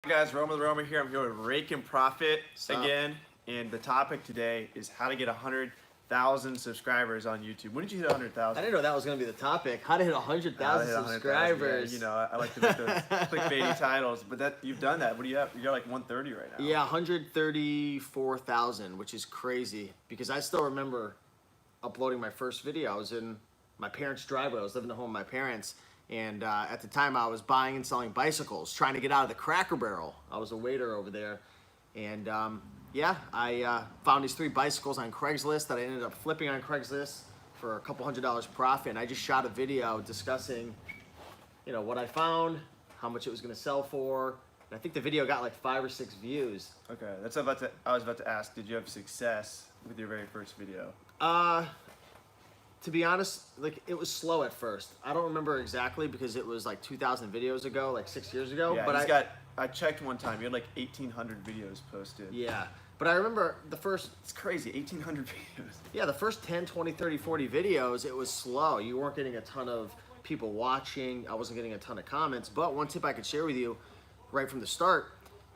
Hey guys, Romer the Romer here. I'm here with Raiken Profit again, and the topic today is how to get 100,000 subscribers on YouTube. When did you hit 100,000? I didn't know that was going to be the topic. How to hit 100,000 subscribers. Yeah, you know, I like to make those clickbaity titles, but you've done that. What do you have? You're like 130 right now. Yeah, 134,000, which is crazy because I still remember uploading my first video. I was in my parents' driveway. I was living at home with my parents. And at the time, I was buying and selling bicycles, trying to get out of the Cracker Barrel. I was a waiter over there. And yeah, I found these 3 bicycles on Craigslist that I ended up flipping on Craigslist for a couple $100 profit. And I just shot a video discussing, you know, what I found, how much it was going to sell for. And I think the video got like 5 or 6 views. Okay, I was about to ask, did you have success with your very first video? To be honest, like it was slow at first. I don't remember exactly because it was like 2,000 videos ago, like 6 years ago. Yeah, but I checked one time. You had like 1,800 videos posted. Yeah, but I remember the first. It's crazy, 1,800 videos. Yeah, the first 10, 20, 30, 40 videos, it was slow. You weren't getting a ton of people watching. I wasn't getting a ton of comments. But one tip I could share with you right from the start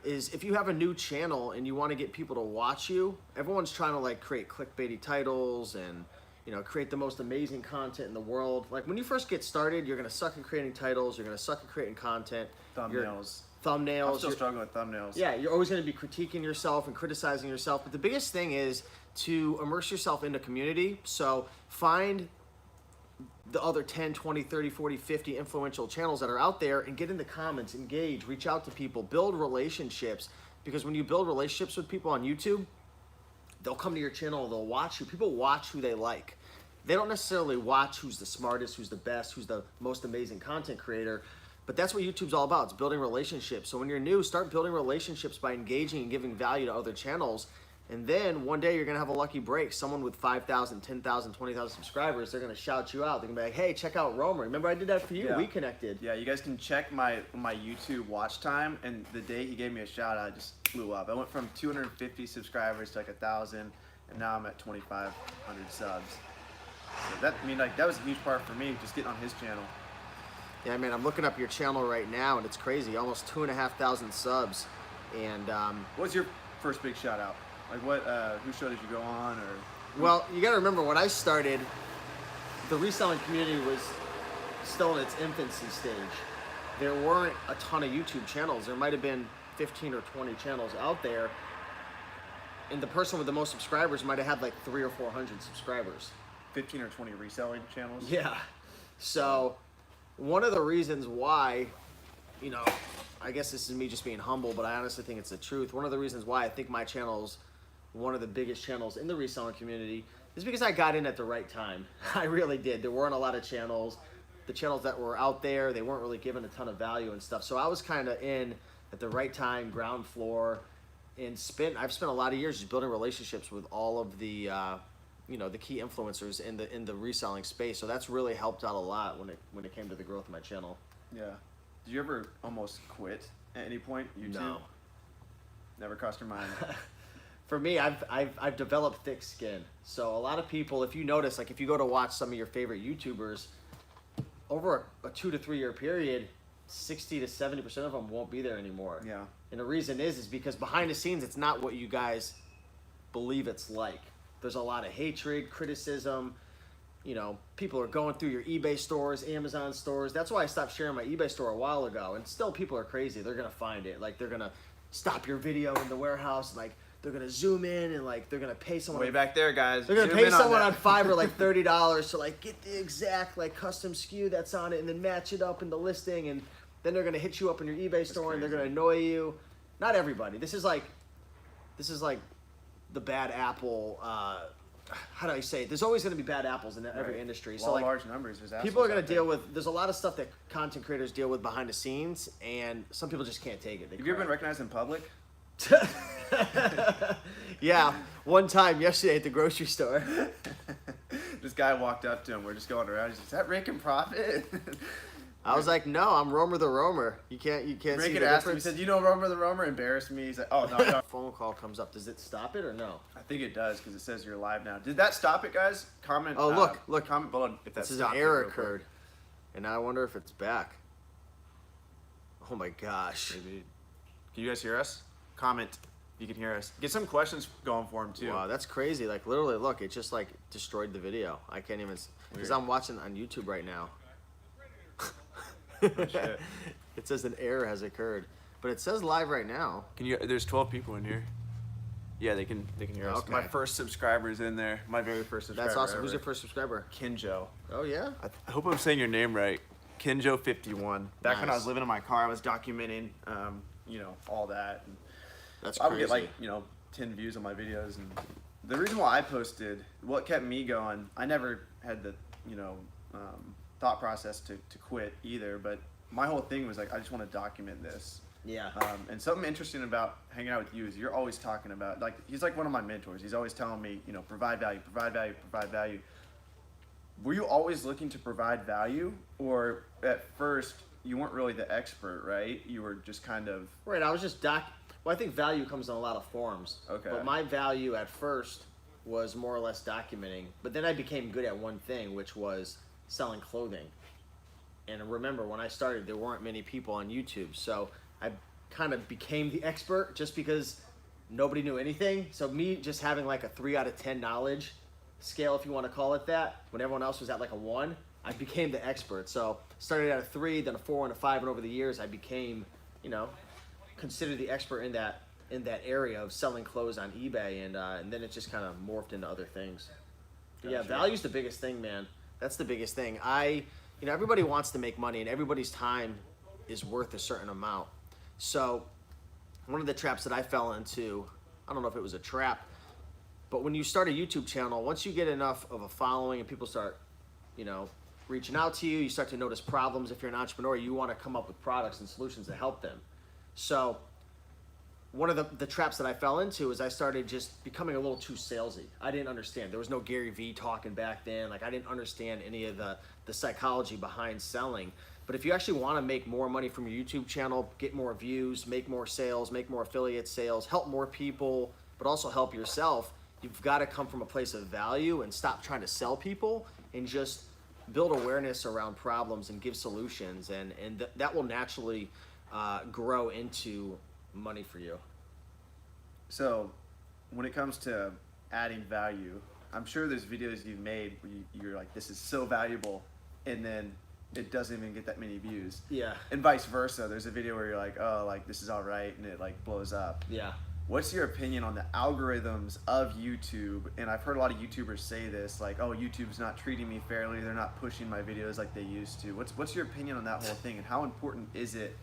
is if you have a new channel and you want to get people to watch you, everyone's trying to like create clickbaity titles and, you know, create the most amazing content in the world. Like when you first get started, you're gonna suck at creating titles, you're gonna suck at creating content. Thumbnails. I'm still struggling with thumbnails. Yeah, you're always gonna be critiquing yourself and criticizing yourself. But the biggest thing is to immerse yourself in the community. So find the other 10, 20, 30, 40, 50 influential channels that are out there and get in the comments, engage, reach out to people, build relationships. Because when you build relationships with people on YouTube, they'll come to your channel, they'll watch you. People watch who they like. They don't necessarily watch who's the smartest, who's the best, who's the most amazing content creator, but that's what YouTube's all about. It's building relationships. So when you're new, start building relationships by engaging and giving value to other channels. And then one day you're gonna have a lucky break. Someone with 5,000, 10,000, 20,000 subscribers, they're gonna shout you out. They're gonna be like, hey, check out Romer. Remember I did that for you? Yeah. We connected. Yeah, you guys can check my YouTube watch time, and the day he gave me a shout out, I just blew up. I went from 250 subscribers to like 1,000, and now I'm at 2,500 subs. So that was a huge part for me, just getting on his channel. Yeah, man, I'm looking up your channel right now, and it's crazy. Almost 2,500 subs. And what was your first big shout out? Like who show did you go on, or? Well, you gotta remember when I started, the reselling community was still in its infancy stage. There weren't a ton of YouTube channels. There might have been 15 or 20 channels out there, and the person with the most subscribers might have had like 300 or 400 subscribers. 15 or 20 reselling channels? Yeah. So one of the reasons why, you know, I guess this is me just being humble, but I honestly think it's the truth. One of the reasons why I think my channel's one of the biggest channels in the reselling community is because I got in at the right time. I really did. There weren't a lot of channels. The channels that were out there, they weren't really given a ton of value and stuff. So I was kind of in at the right time, ground floor, and I've spent a lot of years just building relationships with all of the, you know, the key influencers in the reselling space. So that's really helped out a lot when it came to the growth of my channel. Yeah. Did you ever almost quit at any point? YouTube? No. Never crossed your mind? For me, I've developed thick skin. So a lot of people, if you notice, like if you go to watch some of your favorite YouTubers, over a 2 to 3 year period, 60 to 70% of them won't be there anymore. Yeah. And the reason is because behind the scenes, it's not what you guys believe it's like. There's a lot of hatred, criticism. You know, people are going through your eBay stores, Amazon stores. That's why I stopped sharing my eBay store a while ago. And still people are crazy. They're going to find it. Like they're going to stop your video in the warehouse. Like they're going to zoom in and like they're going to pay someone. Way back there, guys. They're going to pay someone on Fiverr like $30 to like get the exact like custom SKU that's on it and then match it up in the listing. And then they're going to hit you up in your eBay store and they're going to annoy you. Not everybody. This is like the bad apple, how do I say it? There's always going to be bad apples in every industry. So like large numbers, people are going to deal with, there's a lot of stuff that content creators deal with behind the scenes, and some people just can't take it. Have you ever been recognized in public? Yeah, one time yesterday at the grocery store. This guy walked up to him. We're just going around. He's like, is that Raiken Profit? I was like, no, I'm Romer the Romer. You can't see the Raiken asked him, he difference. said, you know Romer the Romer? Embarrassed me. He's like, oh, no. Phone call comes up. Does it stop it or no? I think it does because it says you're live now. Did that stop it, guys? Comment. Oh, look. Comment below if that This is an stopped it error real quick. occurred. And now I wonder if it's back. Oh my gosh. Maybe Can you guys hear us? Comment if you can hear us. Get some questions going for him too. Wow, that's crazy. Like literally, look, it just like destroyed the video. I can't even, because I'm watching on YouTube right now. Oh, shit. It says an error has occurred, but it says live right now. Can you? There's 12 people in here. Yeah, they can hear us. Okay. My first subscriber's in there. My very first subscriber. That's awesome. Ever. Who's your first subscriber? Kinjo. Oh yeah. I hope I'm saying your name right. Kinjo51. Back when I was Nice. living in my car, I was documenting, all that. And That's I would crazy. get 10 views on my videos. And the reason why I posted, what kept me going, I never had the, thought process to quit either. But my whole thing was like, I just want to document this. Yeah. And something interesting about hanging out with you is you're always talking about, like, he's like one of my mentors. He's always telling me, provide value, provide value, provide value. Were you always looking to provide value, or at first you weren't really the expert, right? You were just kind of... Right, I was just well, I think value comes in a lot of forms. Okay. But my value at first was more or less documenting. But then I became good at one thing, which was selling clothing. And remember, when I started, there weren't many people on YouTube. So I kind of became the expert just because nobody knew anything. So me just having like a 3 out of 10 knowledge scale, if you want to call it that, when everyone else was at like a 1, I became the expert. So started at a 3, then a 4 and a 5, and over the years I became, considered the expert in that area of selling clothes on eBay, and then it just kind of morphed into other things. But yeah, Gotcha. value's the biggest thing, man. That's the biggest thing. Everybody wants to make money, and everybody's time is worth a certain amount. So one of the traps that I fell into, I don't know if it was a trap, but when you start a YouTube channel, once you get enough of a following and people start, reaching out to you, you start to notice problems. If you're an entrepreneur, you want to come up with products and solutions to help them. So one of the traps that I fell into is I started just becoming a little too salesy. I didn't understand. There was no Gary Vee talking back then. Like, I didn't understand any of the psychology behind selling. But if you actually want to make more money from your YouTube channel, get more views, make more sales, make more affiliate sales, help more people, but also help yourself, you've got to come from a place of value and stop trying to sell people and just build awareness around problems and give solutions. And that will naturally grow into money for you. So when it comes to adding value, I'm sure there's videos you've made where you're like, this is so valuable, and then it doesn't even get that many views. Yeah. And vice versa. There's a video where you're like, oh, like, this is all right, and it like blows up. Yeah. What's your opinion on the algorithms of YouTube? And I've heard a lot of YouTubers say this, like, oh, YouTube's not treating me fairly. They're not pushing my videos like they used to. What's your opinion on that whole thing, and how important is it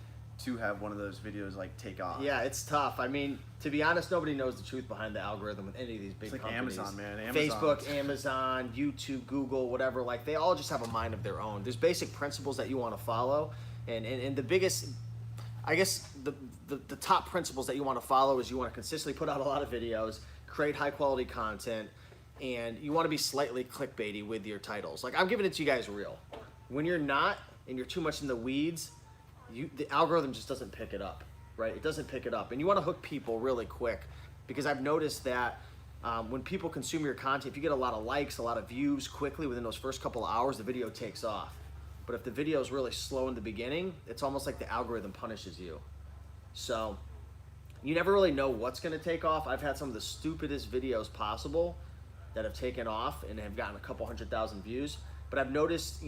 to have one of those videos like take off? Yeah, it's tough. I mean, to be honest, nobody knows the truth behind the algorithm with any of these big It's like companies. Amazon, man. Facebook, Amazon, YouTube, Google, whatever. Like, they all just have a mind of their own. There's basic principles that you want to follow, and the biggest, I guess, the top principles that you want to follow is you want to consistently put out a lot of videos, create high quality content, and you want to be slightly clickbaity with your titles. Like, I'm giving it to you guys real. When you're not and you're too much in the weeds, the algorithm just doesn't pick it up, right? It doesn't pick it up. And you want to hook people really quick, because I've noticed that when people consume your content, if you get a lot of likes, a lot of views quickly within those first couple of hours, the video takes off. But if the video is really slow in the beginning, it's almost like the algorithm punishes you. So you never really know what's going to take off. I've had some of the stupidest videos possible that have taken off and have gotten a couple 100,000 views. But I've noticed,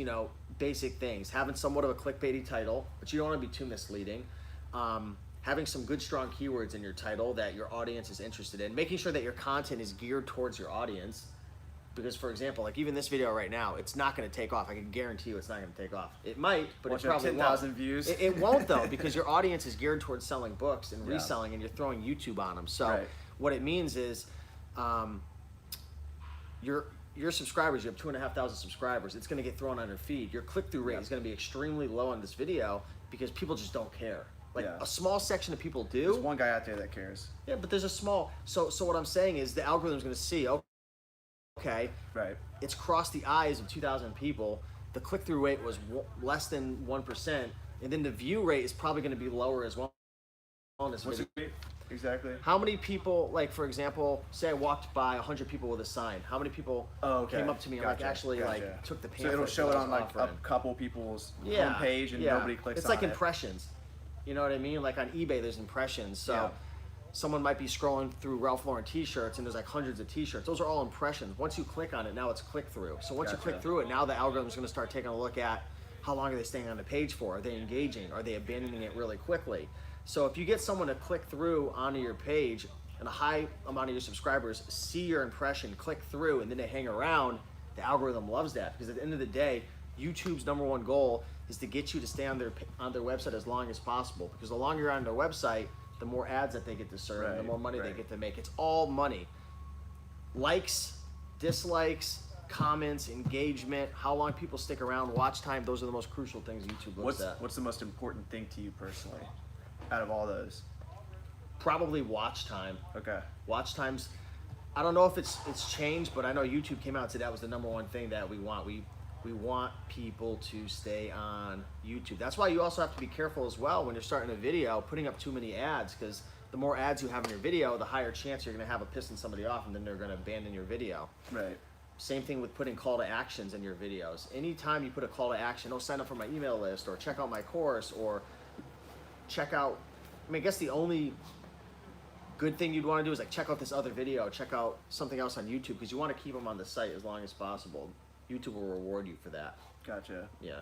basic things. Having somewhat of a clickbaity title, but you don't want to be too misleading. Having some good, strong keywords in your title that your audience is interested in. Making sure that your content is geared towards your audience. Because, for example, like even this video right now, it's not going to take off. I can guarantee you it's not going to take off. It might, but it probably 10,000 won't. views. It won't, though, because your audience is geared towards selling books and Yeah. reselling, and you're throwing YouTube on them. So Right. what it means is your subscribers, you have 2,500 subscribers, it's going to get thrown on your feed. Your click-through rate Yeah. is going to be extremely low on this video because people just don't care. Like, Yeah. a small section of people do. There's one guy out there that cares. Yeah, but there's a small. So what I'm saying is the algorithm's going to see, okay, Right. it's crossed the eyes of 2,000 people. The click-through rate was less than 1%, and then the view rate is probably going to be lower as well on this What's video. it exactly? How many people, like, for example, say I walked by 100 people with a sign. How many people came up to me and like actually like took the pamphlet? So it'll show that it I on was like a offering? couple people's homepage, and nobody clicks It's on like it. impressions. You know what I mean? Like on eBay, there's impressions. So Yeah. someone might be scrolling through Ralph Lauren t-shirts and there's like hundreds of t-shirts. Those are all impressions. Once you click on it, now it's click through. So once you Gotcha. click through it, now the algorithm's going to start taking a look at how long are they staying on the page for? Are they engaging? Are they abandoning it really quickly? So if you get someone to click through onto your page and a high amount of your subscribers see your impression, click through, and then they hang around, the algorithm loves that, because at the end of the day, YouTube's #1 goal is to get you to stay on their website as long as possible, because the longer you're on their website, the more ads that they get to serve, and the more money they get to make. It's all money. Likes, dislikes, comments, engagement, how long people stick around, watch time, those are the most crucial things YouTube looks at. What's the most important thing to you personally out of all those? Probably watch time. Okay. Watch times, I don't know if it's changed, but I know YouTube came out and said that was the #1 thing that we want. We want people to stay on YouTube. That's why you also have to be careful as well when you're starting a video, putting up too many ads, because the more ads you have in your video, the higher chance you're going to have of pissing somebody off, and then they're going to abandon your video. Right. Same thing with putting call to actions in your videos. Anytime you put a call to action, oh, sign up for my email list, or check out my course, or check out, I mean, I guess the only good thing you'd want to do is like check out this other video, check out something else on YouTube, because you want to keep them on the site as long as possible. YouTube will reward you for that. Gotcha. Yeah.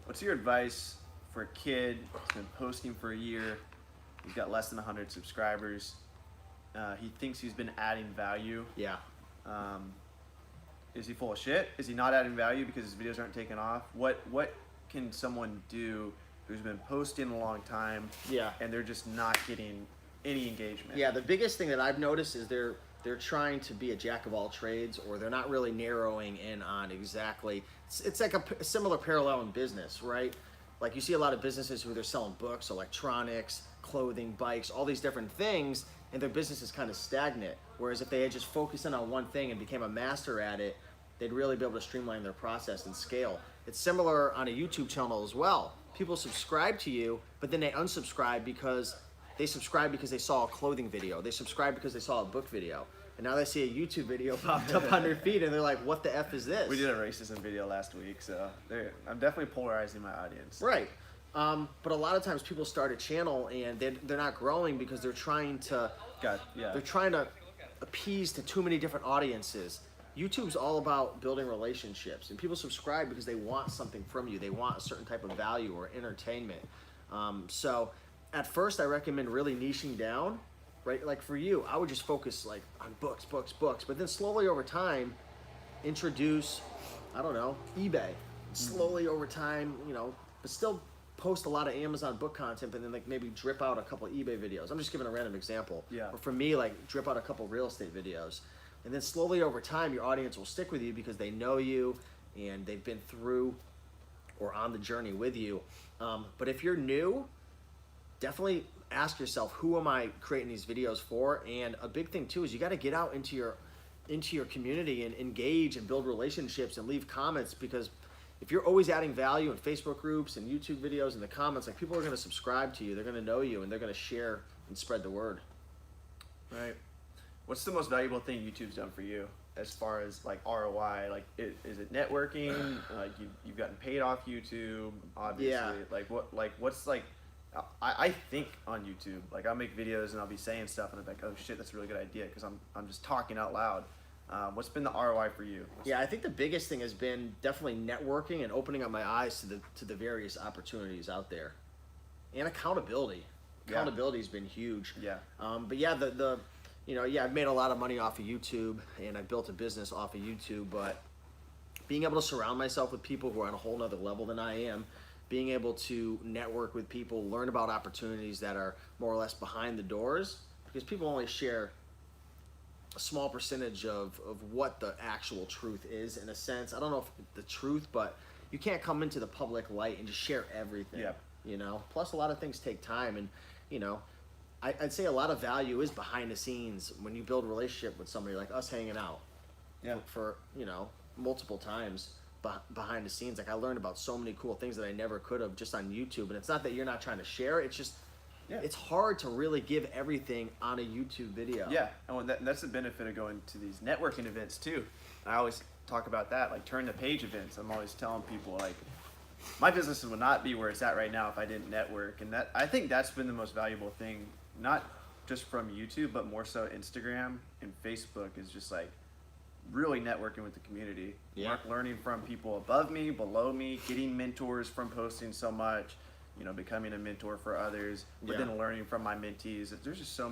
What's your advice for a kid who's been posting for a year? He's got less than 100 subscribers. He thinks he's been adding value. Yeah. Is he full of shit? Is he not adding value because his videos aren't taking off? What can someone do who's been posting a long time, Yeah. and they're just not getting any engagement? Yeah, the biggest thing that I've noticed is they're trying to be a jack of all trades, or they're not really narrowing in on exactly. It's like a similar parallel in business, right? Like you see a lot of businesses who they're selling books, electronics, clothing, bikes, all these different things, and their business is kind of stagnant. Whereas if they had just focused in on one thing and became a master at it, they'd really be able to streamline their process and scale. It's similar on a YouTube channel as well. People subscribe to you, but then they unsubscribe because they subscribe because they saw a clothing video. They subscribe because they saw a book video. And now they see a YouTube video popped up on their feed and they're like, what the F is this? We did a racism video last week, so I'm definitely polarizing my audience. Right. But a lot of times people start a channel and they're not growing because they're trying to they're trying to appease to too many different audiences. YouTube's all about building relationships, and people subscribe because they want something from you. They want a certain type of value or entertainment. So at first I recommend really niching down, right? Like for you, I would just focus like on books, but then slowly over time, introduce, I don't know, eBay. Slowly over time, you know, but still post a lot of Amazon book content, and then like maybe drip out a couple of eBay videos. I'm just giving a random example. Yeah. Or for me, like drip out a couple real estate videos. And then slowly over time, your audience will stick with you because they know you and they've been through or on the journey with you. But if you're new, definitely ask yourself, who am I creating these videos for? And a big thing too is you got to get out into your community and engage and build relationships and leave comments, because if you're always adding value in Facebook groups and YouTube videos in the comments, like people are going to subscribe to you, they're going to know you, and they're going to share and spread the word. Right. What's the most valuable thing YouTube's done for you as far as like ROI? Like, is it networking? Like you've gotten paid off YouTube, obviously. Yeah. What's I think on YouTube, like I'll make videos and I'll be saying stuff and I'm like, oh shit, that's a really good idea, because I'm just talking out loud. What's been the ROI for you? Yeah, I think the biggest thing has been definitely networking and opening up my eyes to the various opportunities out there, and accountability. Accountability has been huge. Yeah. But yeah, I've made a lot of money off of YouTube, and I built a business off of YouTube. But being able to surround myself with people who are on a whole nother level than I am, being able to network with people, learn about opportunities that are more or less behind the doors, because people only share a small percentage of what the actual truth is, in a sense. I don't know if the truth, but you can't come into the public light and just share everything. Yeah. You know, plus a lot of things take time, and you know, I'd say a lot of value is behind the scenes when you build a relationship with somebody, like us hanging out. Yeah. For you know, multiple times behind the scenes. Like I learned about so many cool things that I never could have just on YouTube. And it's not that you're not trying to share. It's just it's hard to really give everything on a YouTube video. Yeah, and that's the benefit of going to these networking events too. I always talk about that, like turn the page events. I'm always telling people, like, my business would not be where it's at right now if I didn't network. And I think that's been the most valuable thing, not just from YouTube, but more so Instagram and Facebook is just like really networking with the community. Yeah. Learning from people above me, below me, getting mentors from posting so much, you know, becoming a mentor for others, but then learning from my mentees. There's just so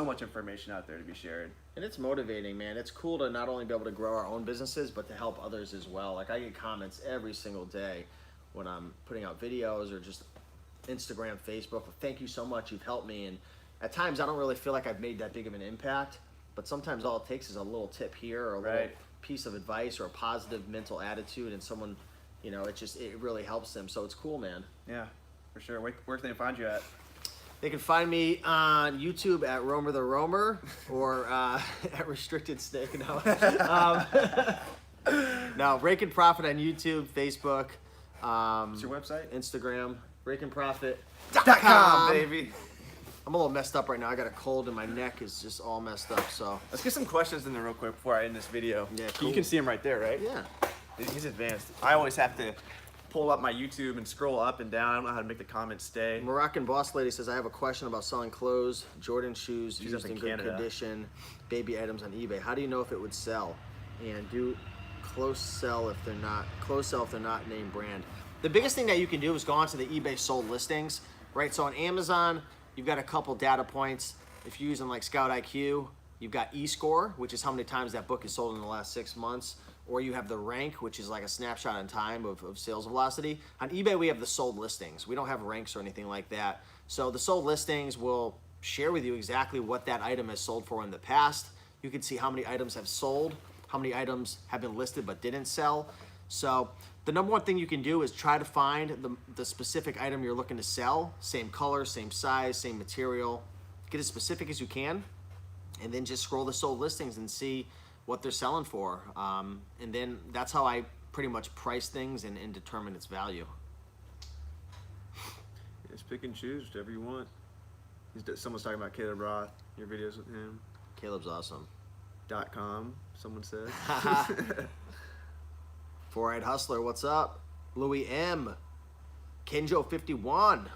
much information out there to be shared. And it's motivating, man. It's cool to not only be able to grow our own businesses, but to help others as well. Like I get comments every single day when I'm putting out videos or just Instagram, Facebook. Thank you so much. You've helped me. And at times I don't really feel like I've made that big of an impact, but sometimes all it takes is a little tip here or a little piece of advice or a positive mental attitude, and someone, you know, it really helps them. So it's cool, man. Yeah, for sure. Where can they find you at? They can find me on YouTube at Romer the Romer or at Restricted Stick. No, no, Raiken Profit on YouTube, Facebook. What's your website? Instagram, RaikenProfit.com, baby. I'm a little messed up right now. I got a cold and my neck is just all messed up. So let's get some questions in there real quick before I end this video. Yeah, cool. You can see him right there, right? Yeah. He's advanced. I always have to pull up my YouTube and scroll up and down. I don't know how to make the comments stay. Moroccan Boss Lady says, I have a question about selling clothes, Jordan shoes, She's used up in in good Canada. condition, baby items on eBay. How do you know if it would sell? And do close sell if they're not name brand? The biggest thing that you can do is go onto the eBay sold listings, right? So on Amazon, you've got a couple data points. If you're using like ScoutIQ, you've got eScore, which is how many times that book is sold in the last 6 months. Or you have the rank, which is like a snapshot in time of sales velocity. On eBay, we have the sold listings. We don't have ranks or anything like that. So the sold listings will share with you exactly what that item has sold for in the past. You can see how many items have sold, how many items have been listed but didn't sell. So the number one thing you can do is try to find the specific item you're looking to sell. Same color, same size, same material. Get as specific as you can, and then just scroll the sold listings and see what they're selling for. And then that's how I pretty much price things and determine its value. Just pick and choose whatever you want. Someone's talking about Caleb Roth, your videos with him. Caleb's awesome. .com, someone said. Four-Eyed Hustler, what's up? Louis M. Kenjo51.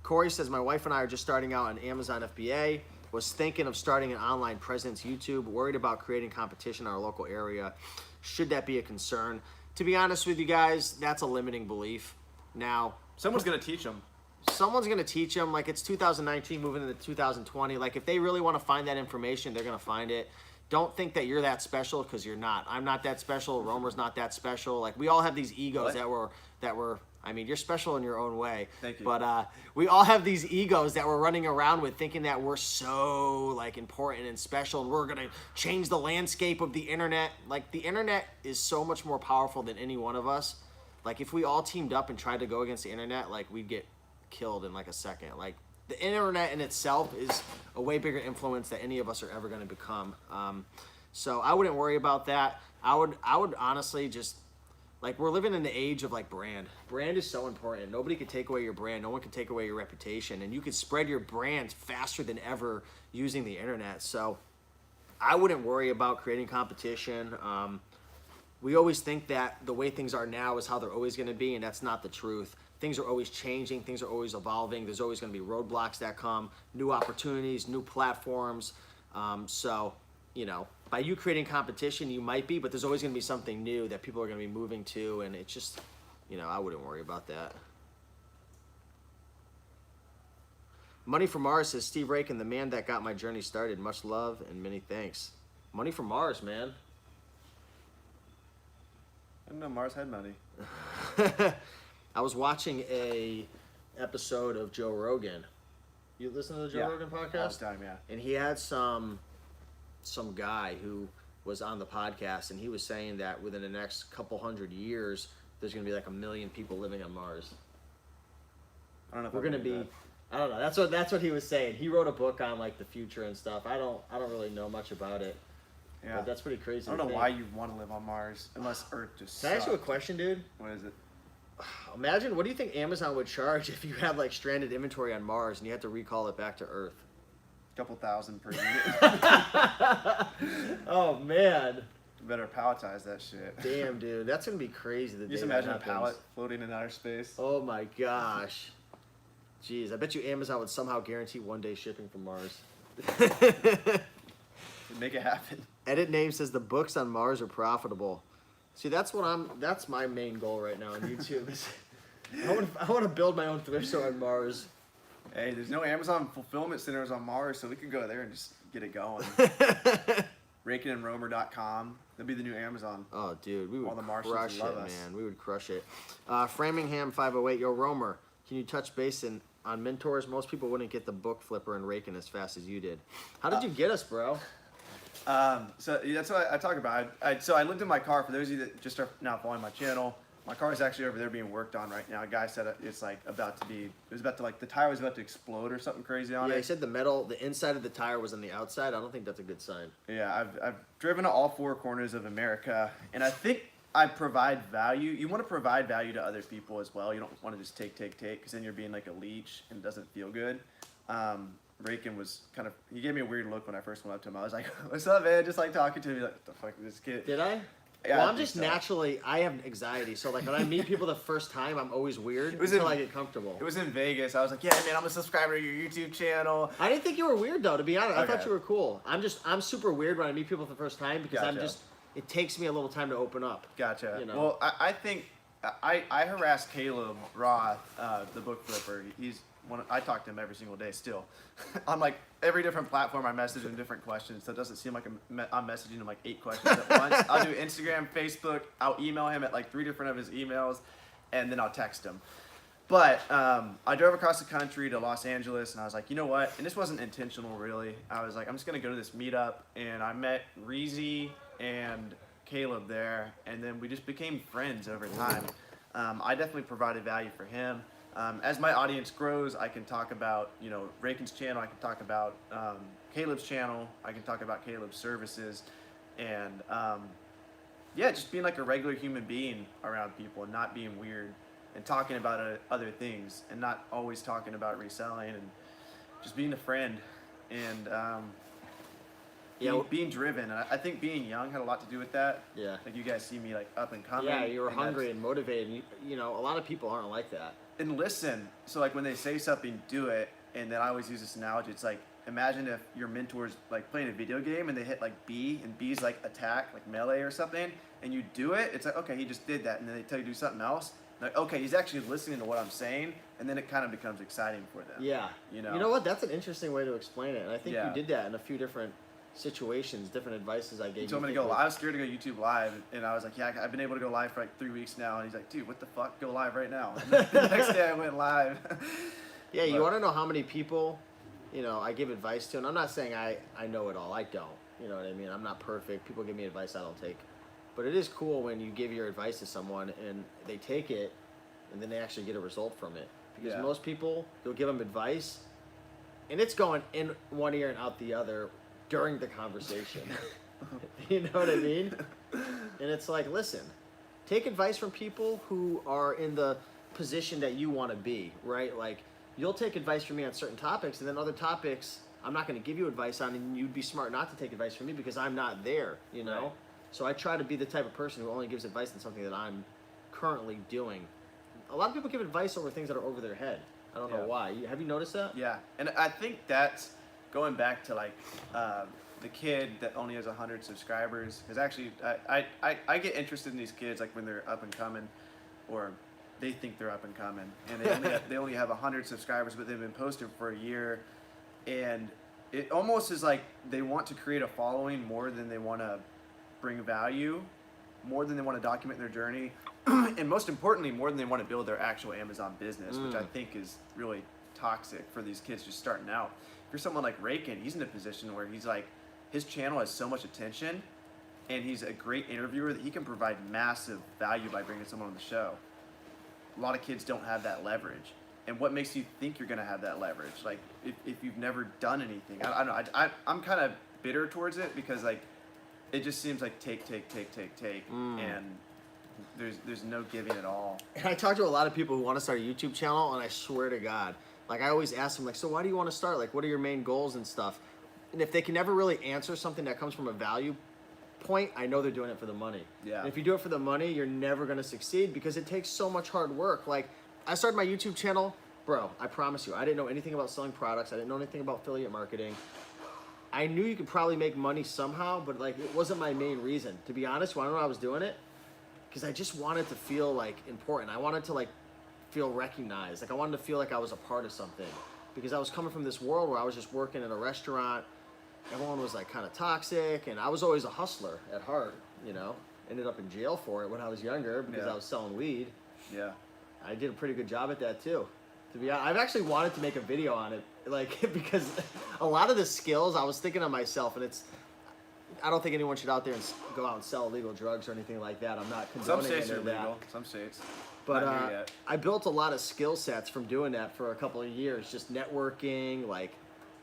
Corey says, my wife and I are just starting out on Amazon FBA. Was thinking of starting an online presence, YouTube, worried about creating competition in our local area. Should that be a concern? To be honest with you guys, that's a limiting belief. Now, Someone's going to teach them. someone's going to teach them. Like, it's 2019 moving into 2020. Like, if they really want to find that information, they're going to find it. Don't think that you're that special, because you're not. I'm not that special. Romer's not that special. Like, we all have these egos that were I mean, you're special in your own way. Thank you. But we all have these egos that we're running around with, thinking that we're so like important and special, and we're gonna change the landscape of the internet. Like, the internet is so much more powerful than any one of us. Like, if we all teamed up and tried to go against the internet, like, we'd get killed in like a second. Like, the internet in itself is a way bigger influence than any of us are ever gonna become. So I wouldn't worry about that. I would honestly just, like, we're living in the age of like brand. Brand is so important. Nobody can take away your brand. No one can take away your reputation. And you can spread your brand faster than ever using the internet. So I wouldn't worry about creating competition. We always think that the way things are now is how they're always going to be, and that's not the truth. Things are always changing. Things are always evolving. There's always going to be roadblocks that come, new opportunities, new platforms. So, you know, by you creating competition, you might be, but there's always going to be something new that people are going to be moving to, and it's just, you know, I wouldn't worry about that. Money from Mars says, Steve Raiken, the man that got my journey started. Much love and many thanks. Money from Mars, man. I didn't know Mars had money. I was watching a episode of Joe Rogan. You listen to the Joe Rogan podcast? All the time, yeah. And he had some guy who was on the podcast, and he was saying that within the next couple 100 years, there's going to be like 1 million people living on Mars. I don't know if We're going to be, that. I don't know. That's what he was saying. He wrote a book on like the future and stuff. I don't really know much about it. Yeah. But that's pretty crazy. I don't know why you want to live on Mars unless Earth just Can I ask you a sucked. question, dude? What is it? Imagine, what do you think Amazon would charge if you had like stranded inventory on Mars and you had to recall it back to Earth? A couple thousand per unit. Oh man, Better palletize that shit. Damn, dude, that's gonna be crazy. The Just day imagine a that happens. pallet floating in outer space. Oh my gosh. Jeez, I bet you Amazon would somehow guarantee 1-day shipping from Mars. Make it happen. Edit name says the books on Mars are profitable. See, that's my main goal right now on YouTube. Is I want to build my own thrift store on Mars. Hey, there's no Amazon fulfillment centers on Mars, so we could go there and just get it going. RaikenandRomer.com. That'd be the new Amazon. Oh, dude, we would All the Martians crush love it, us. man. We would crush it. Framingham 508, yo, Romer, can you touch base on mentors? Most people wouldn't get the book flipper and Raiken as fast as you did. How did you get us, bro? So that's what I talk about. So I lived in my car. For those of you that just are now following my channel, my car is actually over there being worked on right now. A guy said it's like the tire was about to explode or something crazy on Yeah, it. he said the inside of the tire was on the outside. I don't think that's a good sign. Yeah, I've driven to all four corners of America, and I think I provide value. You want to provide value to other people as well. You don't want to just take, because then you're being like a leech and it doesn't feel good. Raiken was he gave me a weird look when I first went up to him. I was like, what's up, man? Just like talking to me, like, what the fuck is this kid? Did I? Yeah, well, I I'm think just so. naturally, I have anxiety. So like when I meet people the first time, I'm always weird was until in- I get comfortable. It was in Vegas. I was like, yeah, man, I'm a subscriber to your YouTube channel. I didn't think you were weird though, to be honest. I thought Okay. you were cool. I'm super weird when I meet people for the first time because Gotcha. it takes me a little time to open up. Gotcha. You know. Well, I think I harassed Caleb Roth, the book flipper. I talk to him every single day still. On like every different platform, I message him different questions, so it doesn't seem like I'm messaging him like 8 questions at once. I'll do Instagram, Facebook. I'll email him at like 3 different of his emails, and then I'll text him. But I drove across the country to Los Angeles, and I was like, you know what? And this wasn't intentional, really. I was like, I'm just gonna go to this meetup, and I met Reezy and Caleb there, and then we just became friends over time. I definitely provided value for him. As my audience grows, I can talk about, Raiken's channel, I can talk about Caleb's channel, I can talk about Caleb's services, and just being like a regular human being around people and not being weird and talking about other things and not always talking about reselling and just being a friend and being driven. And I think being young had a lot to do with that. Yeah. Like you guys see me like up and coming. Yeah, you were and hungry and motivated. And you know, a lot of people aren't like that. And listen, so like when they say something, do it. And then I always use this analogy. It's like, imagine if your mentor's like playing a video game and they hit like B and B's like attack, like melee or something, and you do it. It's like, okay, he just did that. And then they tell you to do something else. Like, okay, he's actually listening to what I'm saying. And then it kind of becomes exciting for them. Yeah. You know? You know what? That's an interesting way to explain it. And I think Yeah. you did that in a few different situations, different advices I gave you. He told me to go live. I was scared to go YouTube live, and I was like, yeah, I've been able to go live for like 3 weeks now. And he's like, dude, what the fuck? Go live right now. And the next day I went live. Yeah, you But- want to know how many people, I give advice to, and I'm not saying I know it all. I don't. You know what I mean? I'm not perfect. People give me advice I don't take. But it is cool when you give your advice to someone and they take it and then they actually get a result from it. Because Yeah. most people, they'll give them advice and it's going in one ear and out the other during the conversation. You know what I mean? And it's like, listen, take advice from people who are in the position that you want to be, right? Like, you'll take advice from me on certain topics, and then other topics I'm not going to give you advice on, and you'd be smart not to take advice from me because I'm not there, you know? Right. So I try to be the type of person who only gives advice on something that I'm currently doing. A lot of people give advice over things that are over their head. I don't know Yeah. why. Have you noticed that? Yeah, and I think that's going back to like the kid that only has 100 subscribers. Because actually, I get interested in these kids like when they're up and coming, or they think they're up and coming, and they only have 100 subscribers, but they've been posting for a year, and it almost is like they want to create a following more than they want to bring value, more than they want to document their journey, and most importantly, more than they want to build their actual Amazon business, which I think is really toxic for these kids just starting out. If you're someone like Raiken, he's in a position where he's like, his channel has so much attention, and he's a great interviewer that he can provide massive value by bringing someone on the show. A lot of kids don't have that leverage. And what makes you think you're going to have that leverage? Like, if you've never done anything. I don't know. I'm kind of bitter towards it because, like, it just seems like take. And there's no giving at all. And I talk to a lot of people who want to start a YouTube channel, and I swear to God, like I always ask them, like, so why do you want to start? Like, what are your main goals and stuff? And if they can never really answer something that comes from a value point, I know they're doing it for the money. Yeah. And if you do it for the money, you're never going to succeed because it takes so much hard work. Like, I started my YouTube channel, bro, I promise you, I didn't know anything about selling products. I didn't know anything about affiliate marketing. I knew you could probably make money somehow, but like it wasn't my main reason. To be honest, why I was doing it? Because I just wanted to feel like important. I wanted to like feel recognized. Like I wanted to feel like I was a part of something. Because I was coming from this world where I was just working in a restaurant. Everyone was like kind of toxic, and I was always a hustler at heart, you know. Ended up in jail for it when I was younger because I was selling weed. Yeah. I did a pretty good job at that too. To be honest, I've actually wanted to make a video on it, like because a lot of the skills I was thinking of myself, and I don't think anyone should out there and go out and sell illegal drugs or anything like that. I'm not condoning Some states any are of that. legal. Some states. But Not here yet. I built a lot of skill sets from doing that for a couple of years, just networking, like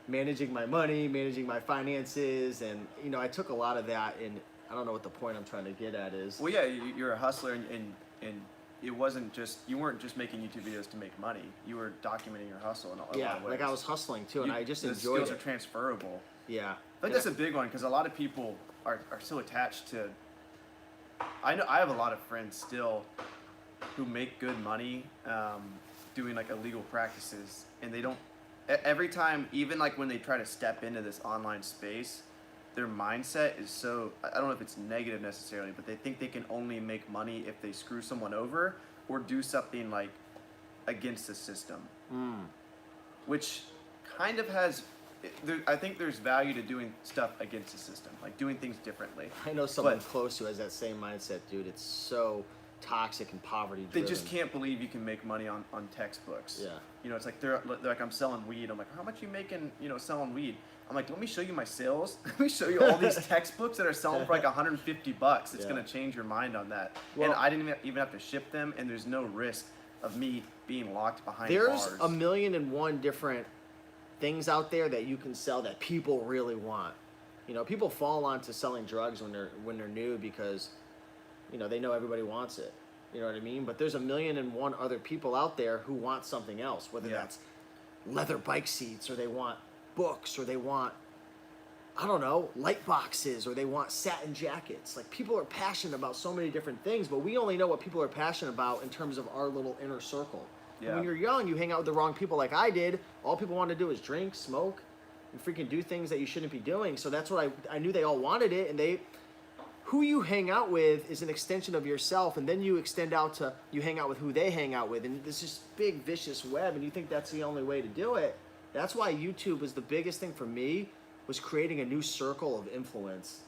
managing my money, managing my finances, and you know I took a lot of that. And I don't know what the point I'm trying to get at is. Well, yeah, you're a hustler, and it wasn't just, you weren't just making YouTube videos to make money. You were documenting your hustle in a lot of ways. Like I was hustling too, and I just the enjoyed skills it. are transferable. Yeah. I think that's a big one because a lot of people are so attached to. I know I have a lot of friends still who make good money doing like illegal practices, and they don't. Every time, even like when they try to step into this online space, their mindset is so, I don't know if it's negative necessarily, but they think they can only make money if they screw someone over or do something like against the system, which kind of has. I think there's value to doing stuff against the system, like doing things differently. I know someone close who has that same mindset, dude. It's so toxic and poverty driven. They just can't believe you can make money on textbooks. Yeah. You know, it's like they're like, I'm selling weed. I'm like, how much you making, you know, selling weed? I'm like, let me show you my sales. Let me show you all these textbooks that are selling for like $150. It's Yeah. gonna change your mind on that. Well, and I didn't even have to ship them, and there's no risk of me being locked behind there's bars. 1,000,001 different things out there that you can sell that people really want. You know, people fall onto selling drugs when they're new because, you know, they know everybody wants it. You know what I mean? But there's 1,000,001 other people out there who want something else, whether that's leather bike seats, or they want books, or they want, I don't know, light boxes, or they want satin jackets. Like, people are passionate about so many different things, but we only know what people are passionate about in terms of our little inner circle. Yeah. When you're young, you hang out with the wrong people like I did. All people want to do is drink, smoke, and freaking do things that you shouldn't be doing. So that's what I knew they all wanted it, and who you hang out with is an extension of yourself, and then you extend out to you hang out with who they hang out with, and this is big vicious web, and you think that's the only way to do it. That's why YouTube was the biggest thing for me, was creating a new circle of influence.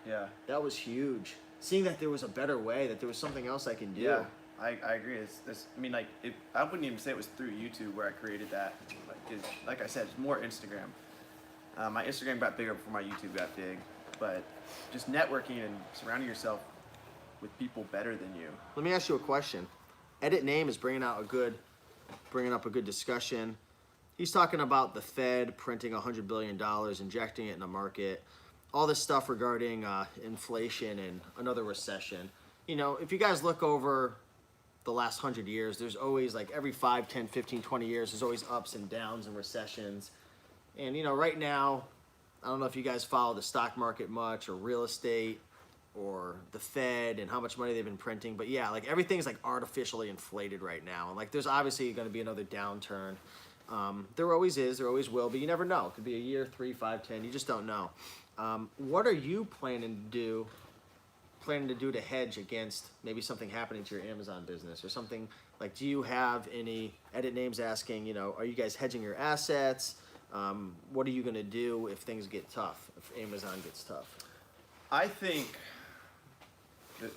Yeah. That was huge. Seeing that there was a better way, that there was something else I can do. Yeah, I agree. I mean, like, I wouldn't even say it was through YouTube where I created that. Like I said, it's more Instagram. My Instagram got bigger before my YouTube got big, but just networking and surrounding yourself with people better than you. Let me ask you a question. Edit Name is bringing up a good discussion. He's talking about the Fed printing $100 billion, injecting it in the market, all this stuff regarding inflation and another recession. You know, if you guys look over the last 100 years, there's always, like, every 5, 10, 15, 20 years, there's always ups and downs and recessions. And, you know, right now, I don't know if you guys follow the stock market much, or real estate, or the Fed and how much money they've been printing. But yeah, like, everything's like artificially inflated right now. And like, there's obviously going to be another downturn. There always is, there always will, but you never know. It could be a year, 3, 5, 10, you just don't know. What are you planning to do to hedge against maybe something happening to your Amazon business or something? Like, do you have any, Edit Names asking, you know, are you guys hedging your assets? What are you going to do if things get tough, if Amazon gets tough? I think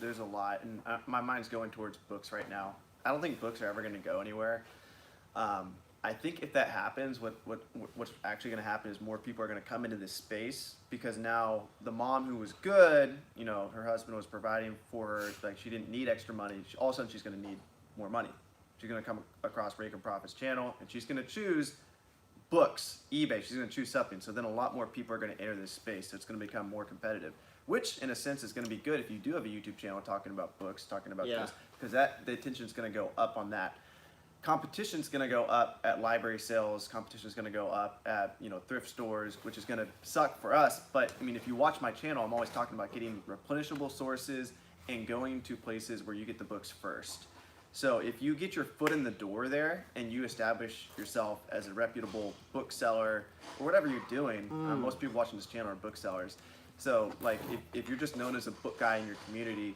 there's a lot, and my mind's going towards books right now. I don't think books are ever going to go anywhere. I think if that happens, what's actually going to happen is more people are going to come into this space, because now the mom who was good, you know, her husband was providing for her, like, she didn't need extra money. All of a sudden, she's going to need more money. She's going to come across Raiken Profit's channel, and she's going to choose books, eBay. She's going to choose something. So then a lot more people are going to enter this space. So it's going to become more competitive, which in a sense is going to be good if you do have a YouTube channel talking about books, talking about this, because the attention is going to go up on that. competition's going to go up at library sales. Competition's going to go up at, you know, thrift stores, which is going to suck for us. But I mean, if you watch my channel, I'm always talking about getting replenishable sources and going to places where you get the books first. So if you get your foot in the door there and you establish yourself as a reputable bookseller or whatever you're doing, most people watching this channel are booksellers. So like if you're just known as a book guy in your community,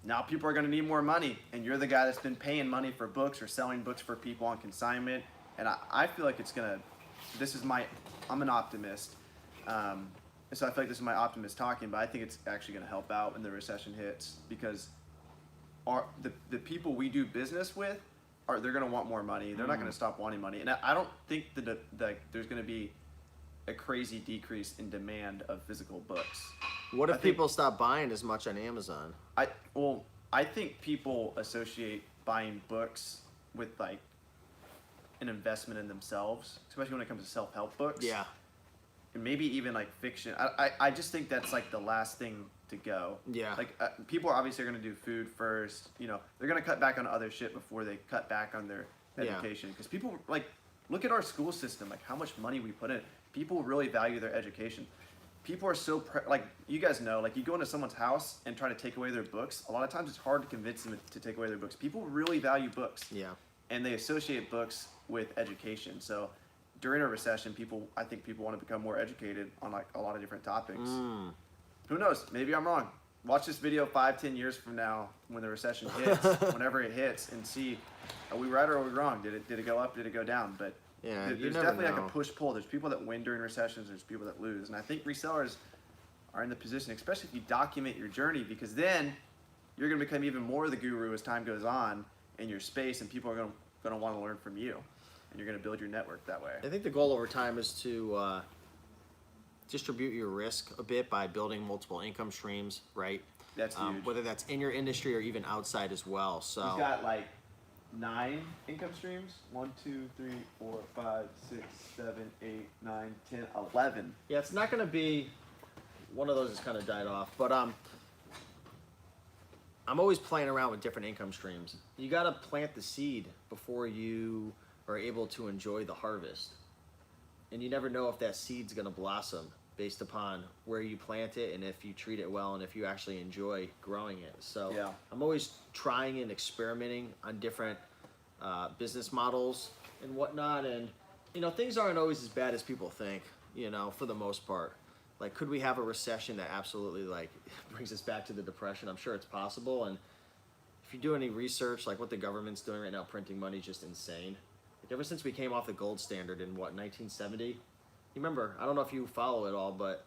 now people are going to need more money, and you're the guy that's been paying money for books or selling books for people on consignment. And I feel like it's going to, I'm an optimist. So I feel like this is my optimist talking, but I think it's actually going to help out when the recession hits, because the people we do business with, they're going to want more money. They're not going to stop wanting money. And I don't think that there's going to be a crazy decrease in demand of physical books. What if people stop buying as much on Amazon? I think people associate buying books with like an investment in themselves, especially when it comes to self-help books. Yeah. And maybe even like fiction. I just think that's like the last thing to go. Yeah. Like people are obviously going to do food first. You know, they're going to cut back on other shit before they cut back on their education. Because people, like, look at our school system, like how much money we put in. People really value their education. People are so, like, you guys know, like you go into someone's house and try to take away their books. A lot of times it's hard to convince them to take away their books. People really value books. Yeah. And they associate books with education. So during a recession, I think people want to become more educated on like a lot of different topics. Who knows? Maybe I'm wrong. Watch this video 5-10 years from now when the recession hits, whenever it hits, and see, are we right or are we wrong? Did it go up? Did it go down? But yeah, there's definitely like a push-pull. There's people that win during recessions. There's people that lose. And I think resellers are in the position, especially if you document your journey, because then you're going to become even more the guru as time goes on in your space, and people are going to want to learn from you. And you're going to build your network that way. I think the goal over time is to distribute your risk a bit by building multiple income streams, right? That's huge. Whether that's in your industry or even outside as well. So he's got like 9 income streams. 1, 2, 3, 4, 5, 6, 7, 8, 9, 10, 11. Yeah, it's not going to be one of those that's kind of died off, but I'm always playing around with different income streams. You got to plant the seed before you are able to enjoy the harvest. And you never know if that seed's going to blossom based upon where you plant it and if you treat it well and if you actually enjoy growing it. So yeah. I'm always trying and experimenting on different business models and whatnot. And, you know, things aren't always as bad as people think, you know, for the most part. Like, could we have a recession that absolutely, like, brings us back to the Depression? I'm sure it's possible. And if you do any research, like what the government's doing right now, printing money is just insane. Like, ever since we came off the gold standard in, what, 1970? You remember, I don't know if you follow it all, but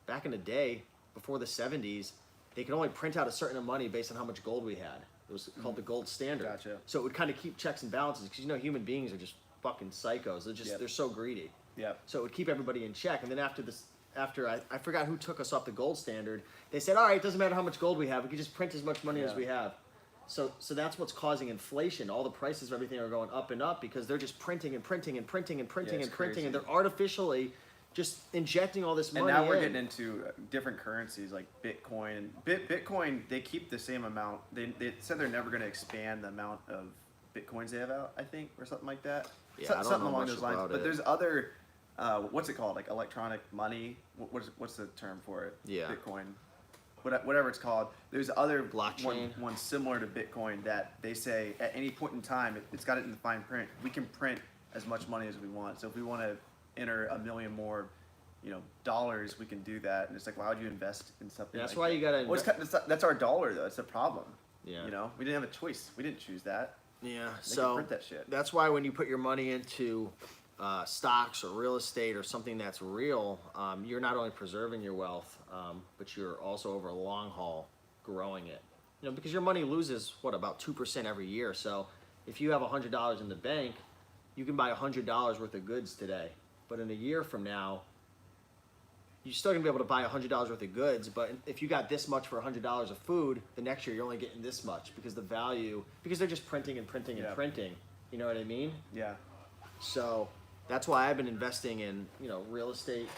back in the day, before the 70s, they could only print out a certain amount of money based on how much gold we had. It was called the gold standard. Gotcha. So it would kind of keep checks and balances, because, you know, human beings are just fucking psychos. They're just, they're so greedy. Yeah. So it would keep everybody in check. And then after this, I forgot who took us off the gold standard, they said, all right, it doesn't matter how much gold we have, we can just print as much money as we have. So that's what's causing inflation. All the prices of everything are going up and up because they're just printing and printing and printing and printing and printing, and they're artificially just injecting all this money. And now we're getting into different currencies like Bitcoin. Bitcoin, they keep the same amount. They said they're never going to expand the amount of Bitcoins they have out, I think, or something like that. Yeah, I don't something know along much those lines. about But it. there's other, what's it called? Like electronic money. What's the term for it? Yeah. Bitcoin. Whatever it's called, there's other blockchain one similar to Bitcoin that they say at any point in time, it's got it in the fine print. We can print as much money as we want. So if we want to enter $1 million more, you know, dollars, we can do that. And it's like, why would you invest in something? That's like why that? you gotta. Well, that's our dollar though. It's the problem. Yeah. You know, we didn't have a choice. We didn't choose that. Yeah. They So print that shit. That's why when you put your money into stocks or real estate or something that's real, you're not only preserving your wealth, but you're also over a long haul growing it. You know, because your money loses what, about 2% every year. So if you have $100 in the bank, you can buy $100 worth of goods today. But in a year from now, you're still gonna be able to buy $100 worth of goods. But if you got this much for $100 of food, the next year you're only getting this much because the value, because they're just printing and printing and printing. You know what I mean? Yeah. So that's why I've been investing in, you know, real estate.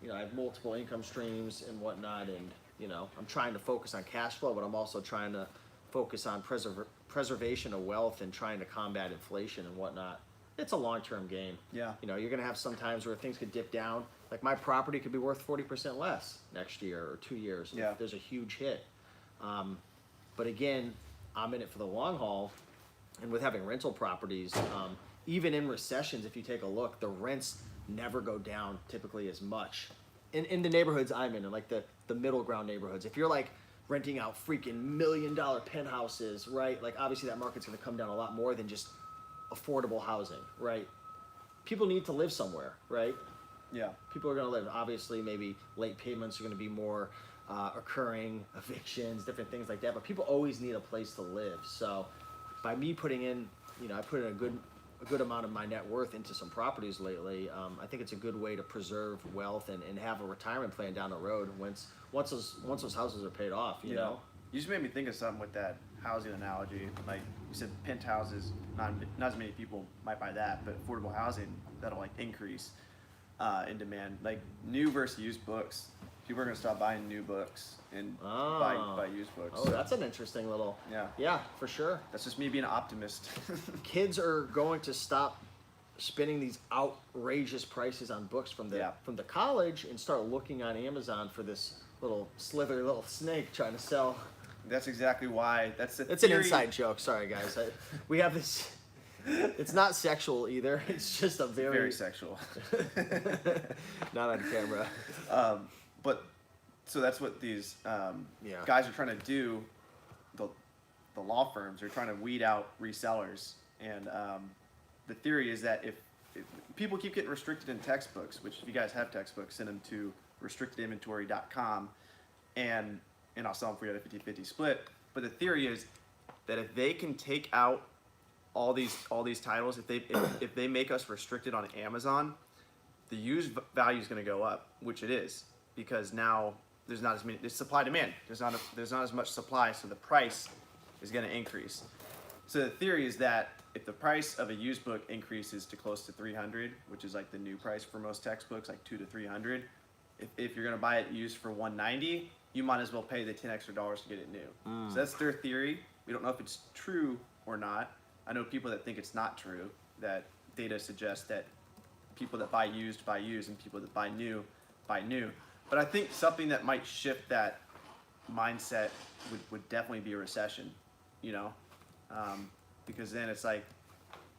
You know, I have multiple income streams and whatnot, and you know, I'm trying to focus on cash flow, but I'm also trying to focus on preservation of wealth and trying to combat inflation and whatnot, it's a long-term game. Yeah. You know, you're going to have some times where things could dip down. Like my property could be worth 40% less next year or 2 years. Yeah. If there's a huge hit. But again, I'm in it for the long haul. And with having rental properties, even in recessions, if you take a look, the rents never go down typically as much. In the neighborhoods I'm in, like the middle ground neighborhoods. If you're like renting out freaking $1 million penthouses, right? Like obviously that market's going to come down a lot more than just affordable housing, right? People need to live somewhere, right? Yeah. People are going to live. Obviously, maybe late payments are going to be more occurring, evictions, different things like that. But people always need a place to live. So by me putting in, you know, I put in a good amount of my net worth into some properties lately. I think it's a good way to preserve wealth and have a retirement plan down the road once those houses are paid off. You know. You just made me think of something with that housing analogy. Like you said, penthouses, not as many people might buy that, but affordable housing, that'll like increase in demand. Like new versus used books. People are gonna stop buying new books and buy used books. Oh, that's an interesting little. Yeah, for sure. That's just me being an optimist. Kids are going to stop spending these outrageous prices on books from the college and start looking on Amazon for this little slithery little snake trying to sell. That's exactly why. It's an inside joke. Sorry, guys. We have this. It's not sexual either. It's just a very sexual. Not on camera. But so that's what these guys are trying to do. The law firms are trying to weed out resellers, and the theory is that if people keep getting restricted in textbooks, which if you guys have textbooks, send them to restrictedinventory.com, and I'll sell them for you at a 50-50 split. But the theory is that if they can take out all these titles, if they make us restricted on Amazon, the used value is going to go up, which it is, because now there's not as many. There's supply demand. There's not as much supply, so the price is going to increase. So the theory is that if the price of a used book increases to close to $300, which is like the new price for most textbooks, like $200 to $300, if you're going to buy it used for $190, you might as well pay the $10 extra to get it new. So that's their theory. We don't know if it's true or not. I know people that think it's not true, that data suggests that people that buy used, and people that buy new, buy new. But I think something that might shift that mindset would definitely be a recession, you know? Because then it's like,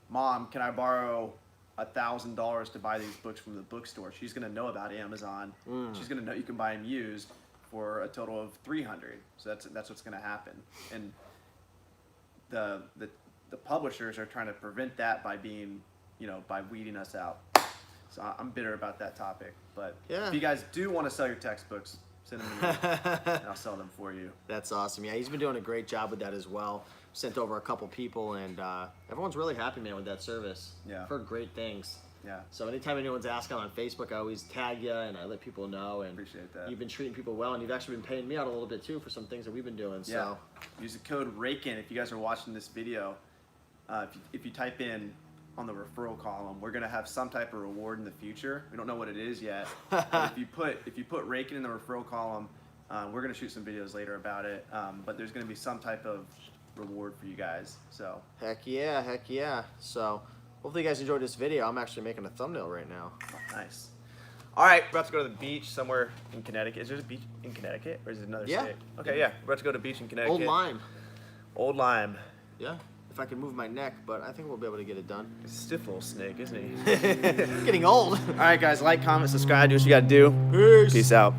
Mom, can I borrow $1,000 to buy these books from the bookstore? She's gonna know about Amazon. She's gonna know you can buy them used for a total of $300. So that's what's gonna happen. And the publishers are trying to prevent that by being, by weeding us out. So I'm bitter about that topic. But if you guys do want to sell your textbooks, send them to me and I'll sell them for you. That's awesome. Yeah, he's been doing a great job with that as well. Sent over a couple people, and everyone's really happy, man, with that service. Yeah. I've heard great things. Yeah. So anytime anyone's asking on Facebook, I always tag you and I let people know. And appreciate that. You've been treating people well, and you've actually been paying me out a little bit too for some things that we've been doing. Yeah. So use the code Raiken if you guys are watching this video. If you type in on the referral column, we're gonna have some type of reward in the future. We don't know what it is yet. But if you put Raiken in the referral column, we're gonna shoot some videos later about it. But there's gonna be some type of reward for you guys. So heck yeah. So hopefully you guys enjoyed this video. I'm actually making a thumbnail right now. Nice. All right, we're about to go to the beach somewhere in Connecticut. Is there a beach in Connecticut, or is it another state? Okay, yeah, we're about to go to the beach in Connecticut. Old Lyme. Yeah. If I can move my neck, but I think we'll be able to get it done. He's a stiff little snake, isn't he? Getting old. All right, guys, like, comment, subscribe, do what you got to do. Peace Peace out.